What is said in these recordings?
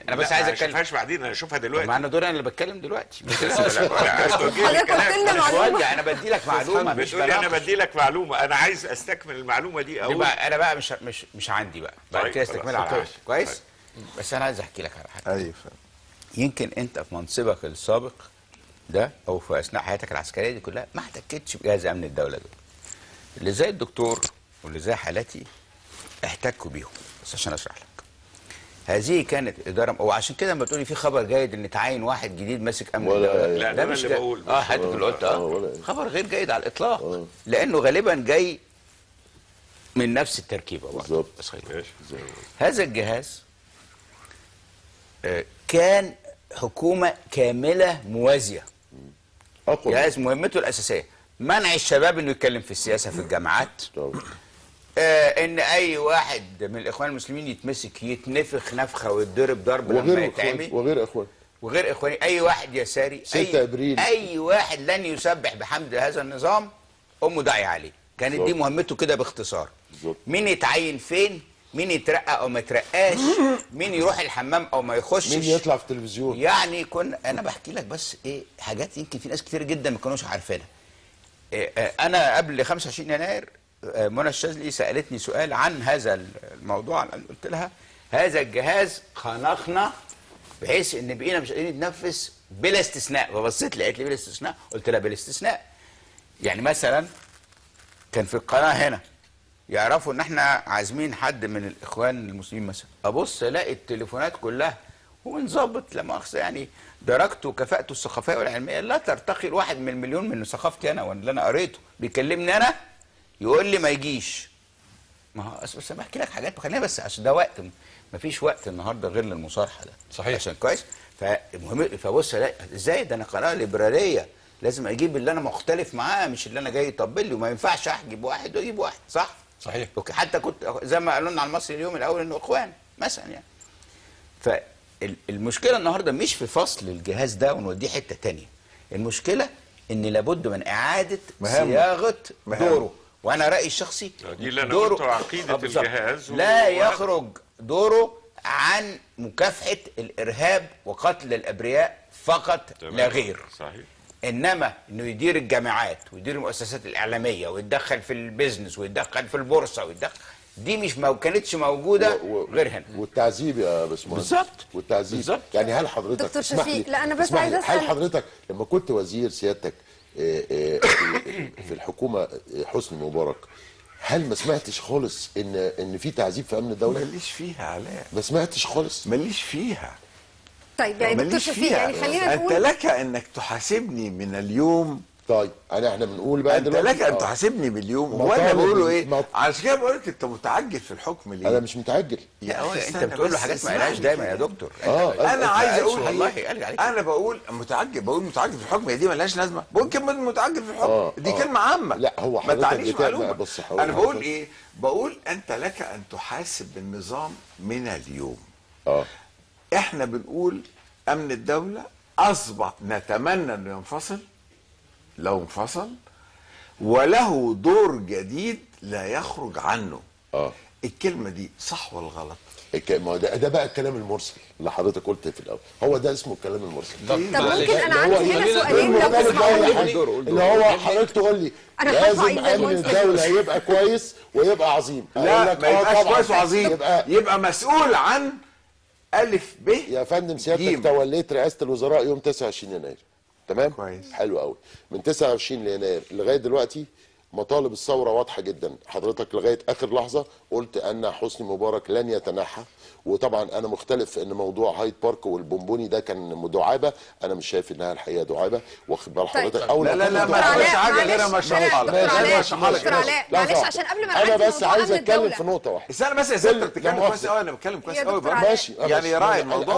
انا بس عايز اتكلم. ما اشوفهاش بعدين، انا اشوفها دلوقتي. ما انا دور انا اللي بتكلم دلوقتي. حضرتك قلت لنا معلومه. انا بدي لك معلومه مش انا بدي لك معلومه، انا عايز استكمل المعلومه دي اقول. انا بقى مش عندي بقى طيب كده استكملها على عشان. كويس. طيب. بس انا عايز احكي لك على حاجه. ايوه يمكن انت في منصبك السابق ده او في اثناء حياتك العسكريه دي كلها ما احتكتش بجهاز امن الدوله دول. اللي زي الدكتور واللي زي حالتي احتكوا بيهم. بس عشان اشرح لك، هذه كانت اداره، وعشان كده لما تقولي في خبر جيد ان تعين واحد جديد ماسك امن الدوله، لا ده مش اللي بقول. حضرتك اللي قلت خبر غير جيد على الاطلاق. لانه غالبا جاي من نفس التركيبه بالظبط. بس هذا الجهاز كان حكومه كامله موازيه. اقوى جهاز مهمته الاساسيه منع الشباب انه يتكلم في السياسه في الجامعات. ان اي واحد من الاخوان المسلمين يتمسك يتنفخ نفخه ويتضرب ضرب لما يتعمي. وغير اخواني اي واحد يساري 6 ابريل اي واحد لن يسبح بحمد هذا النظام امه داعيه عليه. كانت دي مهمته كده باختصار. مين يتعين فين، مين يترقى او ما يترقاش، مين يروح الحمام او ما يخشش، مين يطلع في التلفزيون. يعني انا بحكي لك بس حاجات يمكن في ناس كتير جدا ما كانوش عارفينها. انا قبل 25 يناير منى الشاذلي سالتني سؤال عن هذا الموضوع، قلت لها هذا الجهاز خنقنا بحيث ان بقينا مش قادرين نتنفس بلا استثناء. فبصيت لقيت لي بلا استثناء، قلت لها بلا استثناء. يعني مثلا كان في القناه هنا يعرفوا ان احنا عازمين حد من الاخوان المسلمين مثلا، ابص الاقي التليفونات كلها ونظبط لا مؤاخذه يعني درجته وكفاءته الثقافيه والعلميه لا ترتقي لواحد من المليون من ثقافتي انا واللي انا قريته. بيكلمني انا يقول لي ما يجيش. ما هو بس انا بحكي لك حاجات، خلينا بس عشان ده وقت، ما فيش وقت النهارده غير للمصارحه ده. صحيح. عشان كويس. فالمهم فبص الاقي ازاي ده انا قناه ليبراليه لازم اجيب اللي انا مختلف معاه مش اللي انا جاي يطبل لي، وما ينفعش احجب واحد واجيب واحد. صح؟ صحيح. اوكي. حتى كنت زي ما قالوا لنا على المصري اليوم الاول انه اخوان مثلا يعني. فالمشكله النهارده مش في فصل الجهاز ده ونوديه حته ثانيه. المشكله ان لابد من اعاده صياغه دوره. وانا رايي الشخصي دي اللي انا قلته عقيده الجهاز لا يخرج دوره عن مكافحه الارهاب وقتل الابرياء فقط لا غير. صحيح. انما انه يدير الجامعات ويدير المؤسسات الاعلاميه ويتدخل في البيزنس ويتدخل في البورصه ويتدخل، دي مش كانتش موجوده غير هنا. والتعذيب يا باشمهندس. بالظبط. والتعذيب بالظبط. يعني هل حضرتك دكتور شفيق، لا انا بس عايز اسال، هل حضرتك لما كنت وزير سيادتك في الحكومه حسني مبارك هل ما سمعتش خالص ان في تعذيب في امن الدوله؟ ماليش فيها علاء، ما سمعتش خالص. ماليش فيها. طيب يعني دكتور شفيق يعني خلينا نقول انت لك انك تحاسبني من اليوم. طيب احنا بنقول بقى انت لك ان تحاسبني باليوم. هو انا بقوله ايه؟ عشان كده بقول لك انت متعجل في الحكم ليه؟ انا مش متعجل. انت بتقول له حاجات ما قالهاش دايما يا دكتور. انا عايز اقول والله انا بقول متعجل في الحكم، هي دي مالهاش لازمه. بقول كلمه متعجل في الحكم دي كلمه عامه. لا هو ما تعنيش معلومه. بص انا بقول ايه؟ بقول انت لك ان تحاسب النظام من اليوم. احنا بنقول امن الدوله اصبح نتمنى انه ينفصل لو انفصل، وله دور جديد لا يخرج عنه. الكلمه دي صح ولا غلط؟ ما ده بقى الكلام المرسل اللي حضرتك قلت في الاول، هو ده اسمه الكلام المرسل. طب ممكن انا عندي هنا سؤالين لو تسمحوا اللي هو حضرتك تقول لي لازم امن الدوله يبقى كويس ويبقى عظيم. لا ما يبقاش كويس وعظيم، يبقى مسؤول عن الف ب. يا فندم سيادتك توليت رئاسه الوزراء يوم 29 يناير، تمام؟ كويس. حلو قوي. من 29 يناير لغايه دلوقتي مطالب الثوره واضحه جدا. حضرتك لغايه اخر لحظه قلت ان حسني مبارك لن يتنحى، وطبعا انا مختلف في ان موضوع هايد بارك والبونبوني ده كان دعابه. انا مش شايف انها الحقيقه دعابه، واخد بال حضرتك؟ او لا ما تقولش حاجه غير ما شرحها دكتور علاء معلش عشان قبل ما انا بس عايز اتكلم في نقطه واحده. استنى بس يا ست، بتتكلم كويس قوي، انا بتكلم كويس قوي. ماشي يعني راعي الموضوع.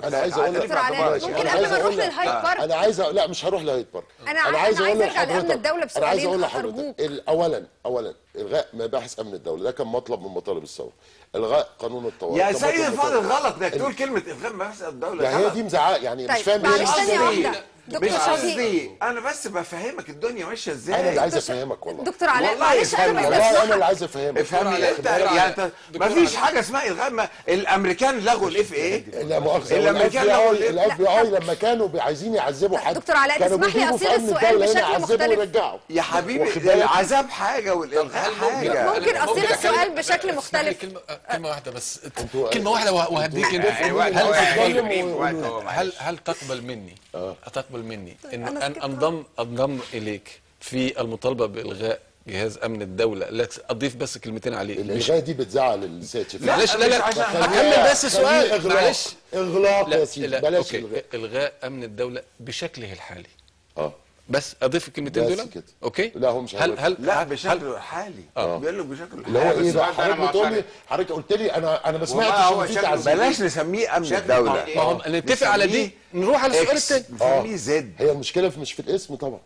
انا عايز اقول لك ممكن قبل ما نروح للهايد بارك. انا عايز لا مش هروح لهايد بارك. انا عايز ارجع لامن الدوله بسؤالين ارجوك. اولا الغاء مباحث امن الدوله، ده كان مطلب من مطالب الثوره. الغاء قانون الطوارئ يا سيدي الفاضل غلط انك تقول كلمه الغاء مباحث الدوله. هي دي مزعقه يعني. مش فاهم معلش ثانيه واحده مش شفيق. قصدي، انا بس بفهمك الدنيا ماشيه ازاي. انا اللي عايز افهمك والله. دكتور علاء والله معلش انا يفهمني. والله انا اللي عايز افهمك. افهمني انت يعني ما فيش حاجه اسمها الغاء. الامريكان لغوا الاف ايه؟ لا مؤاخذه، الامريكان لغوا الاف بي اي لما كانوا عايزين يعذبوا حد دكتور علاء، كانوا تسمح لي بيجيبوا أصيغ في أمن السؤال الدولة هنا بشكل يعذبوا مختلف؟ ويرجعوا. يا حبيبي واخد بالك؟ العذاب حاجه والالغاء حاجه. ممكن اصيغ السؤال بشكل مختلف؟ كلمه واحده بس، انتوا- كلمه واحده وهديك هل تقبل مني انه ان انضم اليك في المطالبه بالغاء جهاز امن الدوله؟ لا اضيف بس كلمتين عليه. الالغاء دي بتزعل السيد شفيق. معلش لا مش عشان- اكمل بس السؤال معلش. اغلاق يا سيدي، بلاش أوكي. الغاء. الغاء امن الدوله بشكله الحالي، اه بس اضيف الكلمتين بس دول. كده. اوكي. لا هو مش هل هيوافق. لا بشكله الحالي. بيقول له بشكله اللي هو الحالي. ايه بقى؟ السؤال ده أنا حضرتك بتقول لي، معترض. حضرتك قلت لي انا ما والله سمعتش هو ان في شكله تعذيب. بلاش نسميه امن شكله الدوله. طبيعي. ما هو نتفق على دي، نروح على السؤال إكس. الثاني. نسميه زد. هي المشكله مش في الاسم طبعا.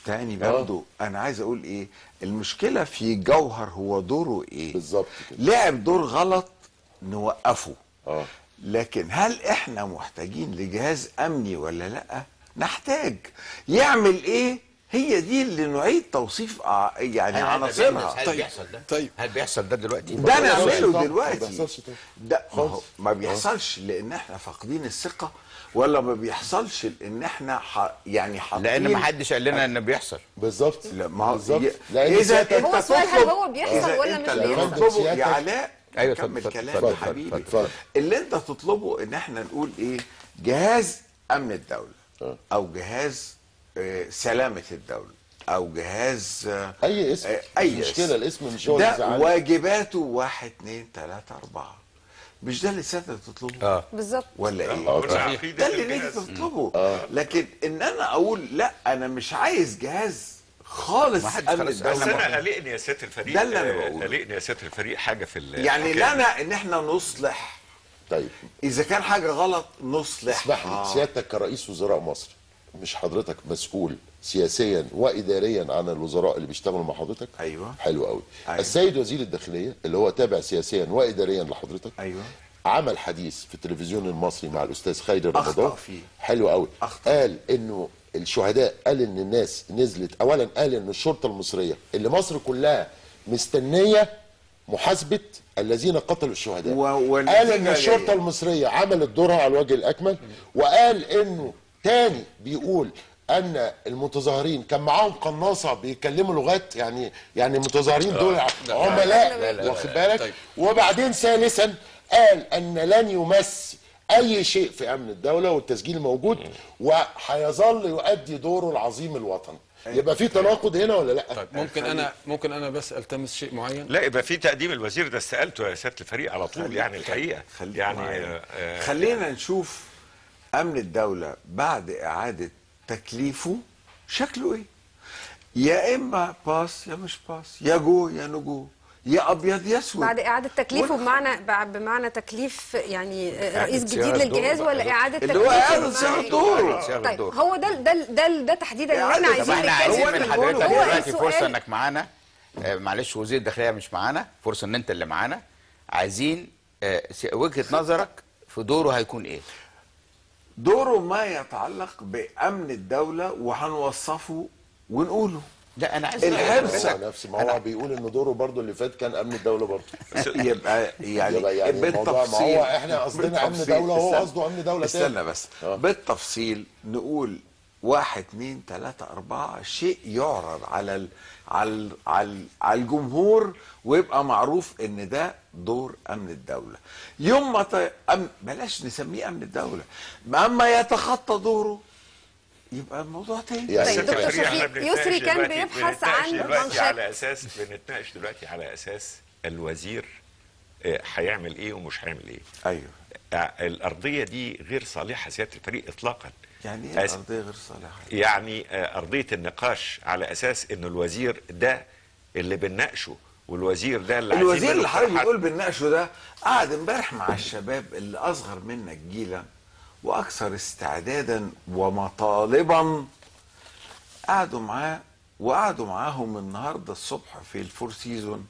تاني برضو انا عايز اقول ايه، المشكله في جوهر هو دوره ايه بالظبط كده. لعب دور غلط نوقفه. اه لكن هل احنا محتاجين لجهاز امني ولا لا؟ نحتاج. يعمل ايه؟ هي دي اللي نعيد توصيف يعني عناصرها. هل بيحصل ده؟ طيب. هل بيحصل ده دلوقتي؟ ده نعمله طبعاً. دلوقتي. ما بيحصلش طبعاً. ده ما بيحصلش لان احنا فاقدين الثقه، ولا ما بيحصلش لان احنا يعني حاطين. لان ما حدش قال لنا ان بيحصل. بالظبط. لا ما هو بالظبط. لان لان اذا سيادتك- هو السؤال هل هو بيحصل إذا ولا انت مش اللي بيحصل؟ تطلبه سيادتك- يا علاء، أيوة، كمل اتفضل، كلام اتفضل، يا حبيبي. اتفضل. اللي انت تطلبه ان احنا نقول ايه؟ جهاز امن الدوله او جهاز سلامه الدوله او جهاز اي اسم اي المشكله اسم. الاسم مش هو اللي ده زعلني. واجباته 1 2 3 4. مش ده اللي سيادتك تطلبه؟ بالظبط. ولا ايه؟ صحيح. ده اللي نيجي تطلبه. لكن ان انا اقول لا انا مش عايز جهاز خالص ما حدش امن خلاص. بس الدوله. انا قلقني يا سياده الفريق، ده اللي أنا بقوله. قلقني يا سياده الفريق حاجه في يعني الحكاية. لنا ان احنا نصلح. طيب اذا كان حاجه غلط نصلح. اسمح لي، سيادتك كرئيس وزراء مصر، مش حضرتك مسؤول سياسيا واداريا عن الوزراء اللي بيشتغلوا مع حضرتك؟ أيوة. حلو قوي. أيوة. السيد وزير الداخليه اللي هو تابع سياسيا واداريا لحضرتك، ايوه. عمل حديث في التلفزيون المصري مع الاستاذ خيري رمضان. أخطأ فيه. حلو قوي. أخطأ. قال انه الشهداء، قال ان الناس نزلت، اولا قال ان الشرطه المصريه اللي مصر كلها مستنيه محاسبه الذين قتلوا الشهداء، والنتيجة قال ان الشرطه جاية. المصريه عملت دورها على الوجه الاكمل، وقال انه تاني بيقول ان المتظاهرين كان معاهم قناصه بيتكلموا لغات، يعني المتظاهرين دول عملاء، واخد بالك. طيب. وبعدين ثالثا قال ان لن يمس اي شيء في امن الدوله والتسجيل موجود وهيظل يؤدي دوره العظيم الوطني. يبقى في تناقض هنا ولا لا؟ طيب ممكن انا بس التمس شيء معين. لا يبقى في تقديم الوزير ده استقالته يا سياده الفريق على طول يعني الحقيقه يعني خلينا نشوف امن الدوله بعد اعاده تكليفه شكله ايه. يا اما باس يا مش باس، يا جو يا نجو، يا ابيض يا اسود. بعد اعاده تكليفه بمعنى تكليف يعني رئيس جديد صياغة للجهاز، دور ولا بقى. اعاده اللي تكليف هو اعاده بمعنى صياغه إيه؟ دوره. صياغة طيب الدور. هو ده تحديدا اللي احنا عايزين طب احنا نتكلم عايزين من فيه. حضرتك هو دلوقتي السؤال- فرصه انك معانا، معلش وزير الداخليه مش معانا، فرصه ان انت اللي معانا، عايزين وجهه نظرك في دوره هيكون ايه؟ دوره ما يتعلق بامن الدوله وهنوصفه ونقوله. لا انا عايز الحرص. هو نفس ما هو بيقول ان دوره برضو اللي فات كان امن الدوله برضو. يبقى يعني الموضوع، ما هو احنا قصدنا امن دوله وهو قصده امن دوله تاني. استنى بس بالتفصيل نقول 1 2 3 4 شيء يعرض على الجمهور ويبقى معروف ان ده دور امن الدوله. يوم ما بلاش نسميه امن الدوله، اما يتخطى دوره يبقى الموضوع تاني. يعني طيب دكتور الفريق احنا شفيق، يسري كان دلوقتي- بيبحث بنتناقش عن دلوقتي منشط. على اساس بنتناقش دلوقتي على اساس الوزير هيعمل ايه ومش هيعمل ايه. ايوه. الارضيه دي غير صالحه سياده الفريق اطلاقا. يعني ايه الارضيه غير صالحه؟ يعني ارضيه النقاش على اساس انه الوزير ده اللي بنناقشه والوزير ده اللي عايزين الوزير منه اللي حضرتك اقتراحات. بتقول بنناقشه ده قعد امبارح مع الشباب اللي اصغر منك جيلا واكثر استعدادا ومطالبا. قعدوا معاه وقعدوا معاهم النهارده الصبح في الفور سيزون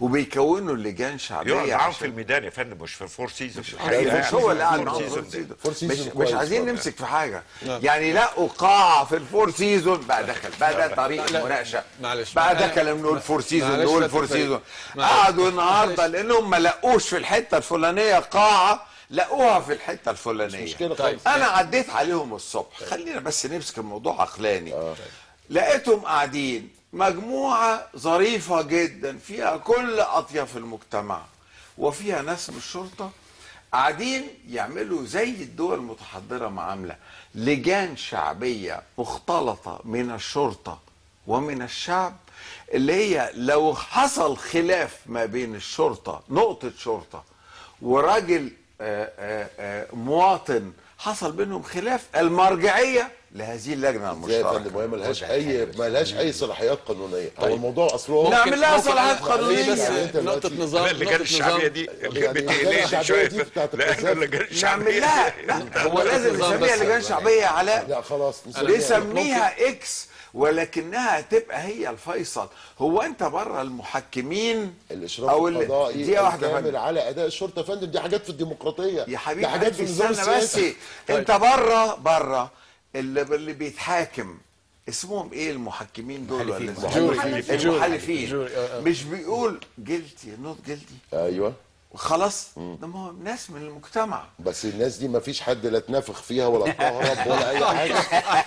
وبيكونوا لجان يقعد شعبيه معاهم في عشان الميدان يا فندم، مش في الفور سيزون. مش هو اللي قاعد معاهم فور فور سيزون. سيزون. فور سيزون مش كويس عايزين برضه. نمسك في حاجه يعني. لقوا قاعه في الفور سيزون بقى دخل بقى ده طريق المناقشه معلش. بقى ده كلام نقول فور سيزون معلش نقول لا فور تفرق. سيزون. معلش. قعدوا النهارده لانهم ما لقوش في الحته الفلانيه قاعه، لقوها في الحته الفلانيه. مش مشكلة طيب. خالص. انا عديت عليهم الصبح، خلينا بس نمسك الموضوع عقلاني. لقيتهم قاعدين مجموعه ظريفه جدا فيها كل اطياف المجتمع وفيها ناس من الشرطه، قاعدين يعملوا زي الدول المتحضره ما عامله لجان شعبيه مختلطه من الشرطه ومن الشعب، اللي هي لو حصل خلاف ما بين الشرطه، نقطه شرطه وراجل مواطن، حصل بينهم خلاف، المرجعيه لهذه اللجنه زي يا فندم، المشتركه. وهي ملهاش اي صلاحيات قانونيه. هو الموضوع اصله نعمل لها صلاحيات قانونيه. بس يعني أنت نقطة دلوقتي- نظام، اللجان الشعبيه دي بتقلقني الشعبية شويه دي بتاعت لانه القذافي. اللجان نعمل الشعبيه لها لا، هو لازم نظام نسميها بس. لجان شعبيه علاء، لا خلاص نسميها اكس، ولكنها تبقى هي الفيصل. هو انت بره المحكمين الاشراف او القضائي دي واحده الكامل فندم. على اداء الشرطه يا فندم، دي حاجات في الديمقراطيه، يا حبيبي دي حاجات في النظام استنى بس، السياسي. انت بره اللي بيتحاكم اسمهم ايه المحكمين دول؟ ولا المحلفين. جوري. مش بيقول جلتي نوت جلتي ايوه، وخلاص، ده ما هو ناس من المجتمع. بس الناس دي ما فيش حد لا اتنفخ فيها ولا اتكهرب ولا اي حاجه.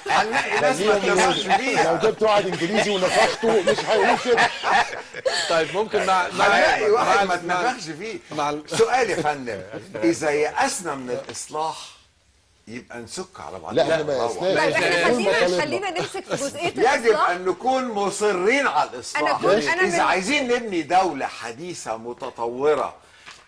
هنلاقي ناس ما تنفعش لو فيها. جبت واحد انجليزي ونفخته مش هيقول كده. طيب ممكن هنلاقي واحد ما تنفخش فيه. مع سؤال يا فندم، اذا يأسنا من الاصلاح يبقى نسك على بعض. لا، احنا ما نروح. طيب يسناش. احنا خلينا نمسك في جزئيه يجب الاصلاح. ان نكون مصرين على الاصلاح. أنا اذا من- عايزين نبني دوله حديثه متطوره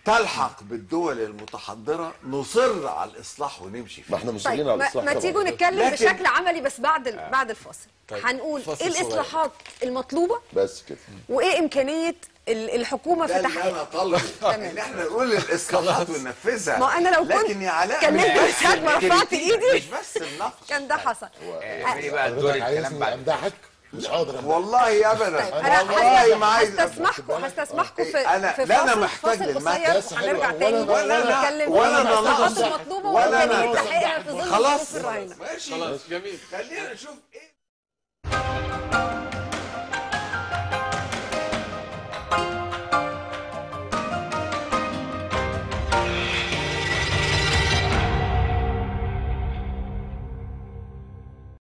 تلحق بالدول المتحضره، نصر على الاصلاح ونمشي فيه. ما احنا مصرين طيب على ما الاصلاح طبعاً. تيجوا نتكلم لكن- بشكل عملي بس بعد الفاصل. طيب، هنقول فاصل ايه صغير. الاصلاحات المطلوبه بس كده. وايه امكانيه الحكومه ده في اللي انا تحقيقها. طالبه، تمام. ان احنا نقول الاصلاحات وننفذها. ما انا لو كنت لكن يا علاء اتكلمت مش بس ساعة ما رفعت الكريتيك، إيدي. مش بس النقد. كان ده حصل. اعملي بقى دور حضرتك الكلام عايزني بعد امدحك؟ مش قادر أمدحك. والله ابدا، طيب انا والله ما عايز هستسمحكم في أنا- في لا، أنا فاصل محتاج فاصل للمادة. قصير بس حلو. وهنرجع تاني ولا أنا- نتكلم ولا في أنا الاصلاحات نقصد- المطلوبه ولا أنا وامكانيه نقصد. تحقيقها في ظل خلاص الظروف الراهنه. ماشي، خلاص جميل. خلينا نشوف ايه.